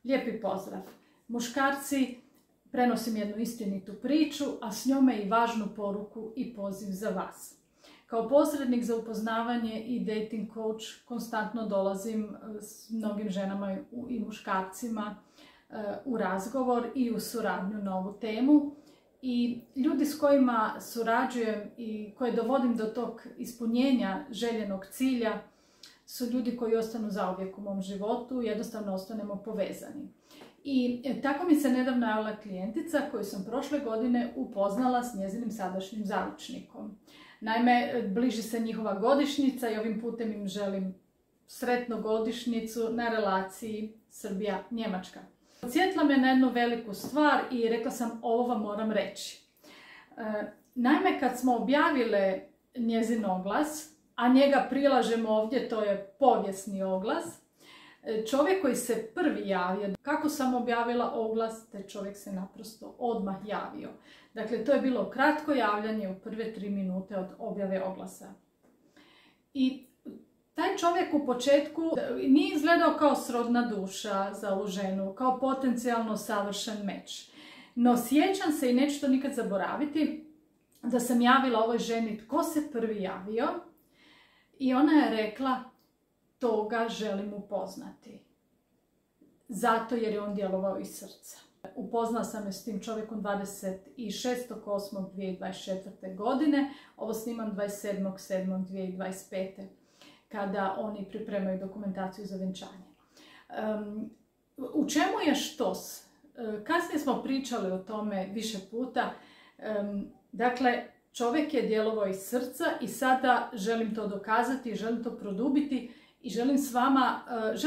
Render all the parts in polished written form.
Lijepi pozdrav. Muškarci, prenosim jednu istinitu priču, a s njome i važnu poruku i poziv za vas. Kao posrednik za upoznavanje i dating coach konstantno dolazim s mnogim ženama i muškarcima u razgovor i u suradnju na ovu temu. I ljudi s kojima surađujem i koje dovodim do tog ispunjenja željenog cilja su ljudi koji ostanu zauvijek u mom životu, jednostavno ostanemo povezani. I tako mi se nedavno javila klijentica koju sam prošle godine upoznala s njezinim sadašnjim zaručnikom. Naime, bliži se njihova godišnjica i ovim putem im želim sretnu godišnjicu na relaciji Srbija-Njemačka. Podsjetila me na jednu veliku stvar i rekla sam ovo vam moram reći. Naime, kad smo objavile njezin oglas, a njega prilažemo ovdje, to je povijesni oglas, čovjek koji se prvi javio, kako sam objavila oglas, te čovjek se naprosto odmah javio. Dakle, to je bilo kratko javljanje u prve 3 minute od objave oglasa. I taj čovjek u početku nije izgledao kao srodna duša za ovu ženu, kao potencijalno savršen meč. No sjećam se i neću to nikad zaboraviti, da sam javila ovoj ženi tko se prvi javio i ona je rekla toga želim upoznati. Zato jer je on djelovao iz srca. Upoznala sam je s tim čovjekom 26.8.2024. godine. Ovo snimam 27.7.2025. kada oni pripremaju dokumentaciju za vjenčanje. U čemu je štos? Kasnije smo pričali o tome više puta. Dakle, čovjek je djelovao iz srca i sada želim to dokazati, želim to produbiti i želim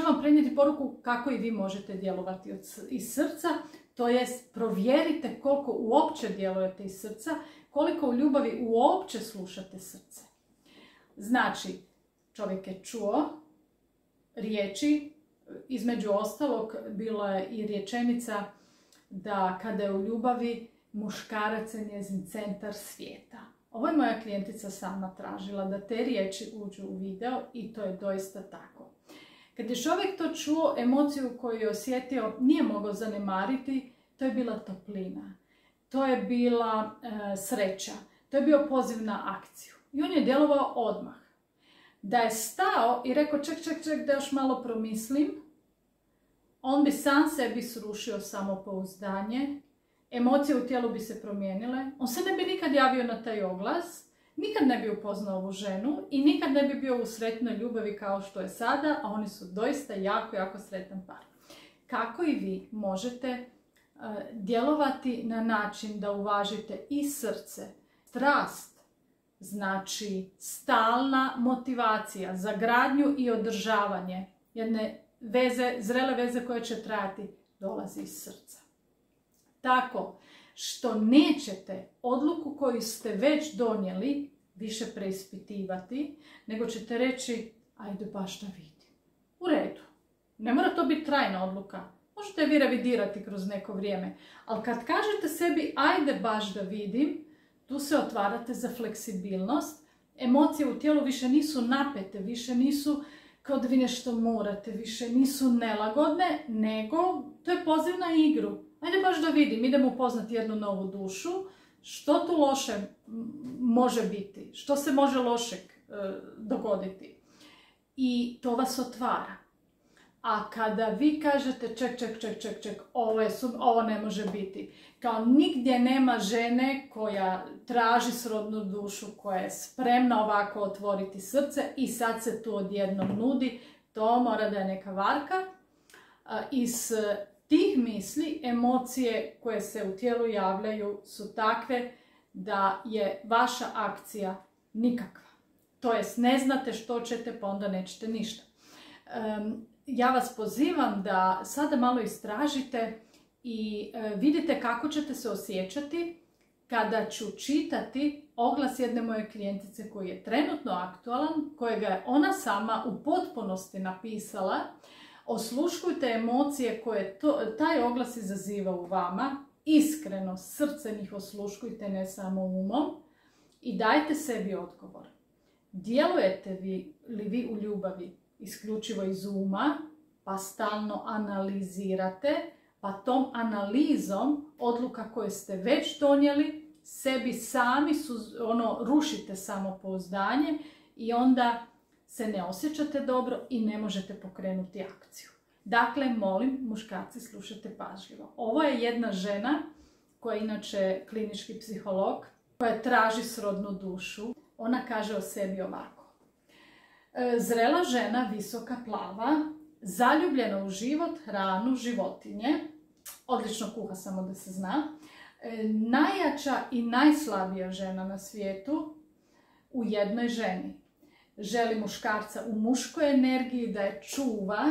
vam prenijeti poruku kako i vi možete djelovati iz srca, to jest provjerite koliko uopće djelujete iz srca, koliko u ljubavi uopće slušate srce. Znači, čovjek je čuo riječi, između ostalog bilo je i rečenica da kada je u ljubavi muškarac je njezin centar svijeta. Ovo je moja klijentica sama tražila da te riječi uđu u video i to je doista tako. Kad je čovjek to čuo, emociju koju je osjetio nije mogao zanemariti, to je bila toplina, to je bila sreća, to je bio poziv na akciju. I on je djelovao odmah. Da je stao i rekao ček da još malo promislim, on bi sam sebi srušio samopouzdanje, emocije u tijelu bi se promijenile, on se ne bi nikad javio na taj oglas, nikad ne bi upoznao ovu ženu i nikad ne bi bio u sretnoj ljubavi kao što je sada, a oni su doista jako sretan par. Kako i vi možete djelovati na način da uvažite i srce, strast, znači stalna motivacija za gradnju i održavanje jedne veze, zrele veze koje će trajati, dolazi iz srca. Tako što nećete odluku koju ste već donijeli više preispitivati, nego ćete reći ajde baš da vidim. U redu. Ne mora to biti trajna odluka. Možete vi revidirati kroz neko vrijeme. Ali kad kažete sebi ajde baš da vidim, tu se otvarate za fleksibilnost. Emocije u tijelu više nisu napete, više nisu kao da vi nešto morate, više nisu nelagodne, nego to je poziv na igru. Ajde baš da vidim, idemo upoznati jednu novu dušu, što tu loše može biti, što se može lošeg dogoditi. I to vas otvara. A kada vi kažete ček, ovo ne može biti. Kao nigdje nema žene koja traži srodnu dušu, koja je spremna ovako otvoriti srce i sad se tu odjednom nudi, to mora da je neka varka. Iz tih misli, emocije koje se u tijelu javljaju su takve da je vaša akcija nikakva. To jest ne znate što ćete, pa onda nećete ništa. Ja vas pozivam da sada malo istražite i vidite kako ćete se osjećati kada ću čitati oglas jedne moje klijentice koji je trenutno aktualan, kojega je ona sama u potpunosti napisala. Osluškujte emocije koje taj oglas izaziva u vama, iskreno, srcem ih osluškujte, ne samo umom, i dajte sebi odgovor. Djelujete li vi u ljubavi isključivo iz uma pa stalno analizirate, pa tom analizom odluka koje ste već donijeli, sebi sami rušite samopouzdanje i onda se ne osjećate dobro i ne možete pokrenuti akciju. Dakle, molim, muškarci, slušajte pažljivo. Ovo je jedna žena koja je inače klinički psiholog, koja traži srodnu dušu. Ona kaže o sebi ovako. Zrela žena, visoka, plava, zaljubljena u život, hranu, životinje. Odlično kuha, samo da se zna. Najjača i najslabija žena na svijetu u jednoj ženi. Želi muškarca u muškoj energiji, da je čuva,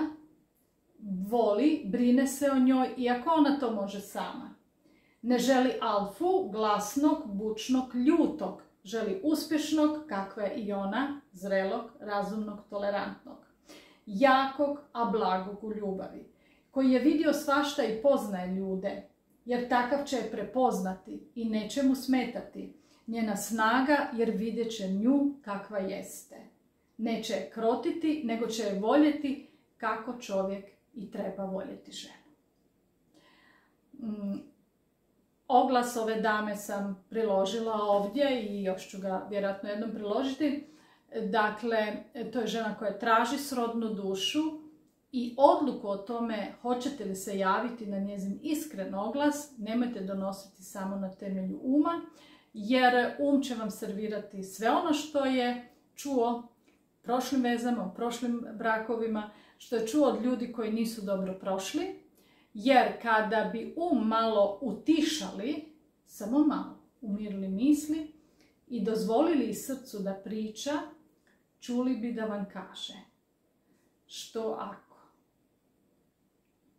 voli, brine se o njoj, iako ona to može sama. Ne želi alfu, glasnog, bučnog, ljutog. Želi uspješnog, kakva je i ona, zrelog, razumnog, tolerantnog. Jakog, a blagog u ljubavi. Koji je vidio svašta i poznaje ljude, jer takav će je prepoznati i neće mu smetati. Njena snaga, jer vidjet će nju kakva jeste. Neće je krotiti, nego će je voljeti kako čovjek i treba voljeti ženu. Oglas ove dame sam priložila ovdje i još ću ga vjerojatno jednom priložiti. Dakle, to je žena koja traži srodnu dušu i odluku o tome hoćete li se javiti na njezin iskren oglas, nemojte donositi samo na temelju uma, jer će vam servirati sve ono što je čuo u prošlim vezama, u prošlim brakovima, što je čuo od ljudi koji nisu dobro prošli, jer kada bi malo utišali, samo malo umirili misli i dozvolili srcu da priča, čuli bi da vam kaže što ako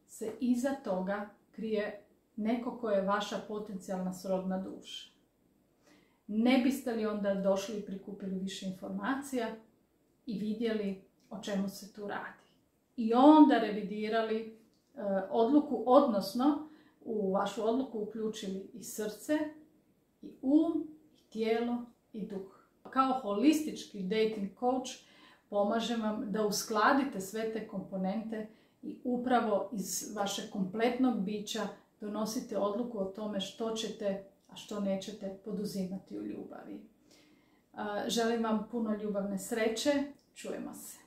se iza toga krije neko ko je vaša potencijalna srodna duša. Ne biste li onda došli i prikupili više informacija i vidjeli o čemu se tu radi? I onda revidirali odluku, odnosno u vašu odluku uključili i srce, i i tijelo, i duh. Kao holistički dating coach pomažem vam da uskladite sve te komponente i upravo iz vašeg kompletnog bića donosite odluku o tome što ćete, a što nećete poduzimati u ljubavi. Želim vam puno ljubavne sreće. Čujemo se.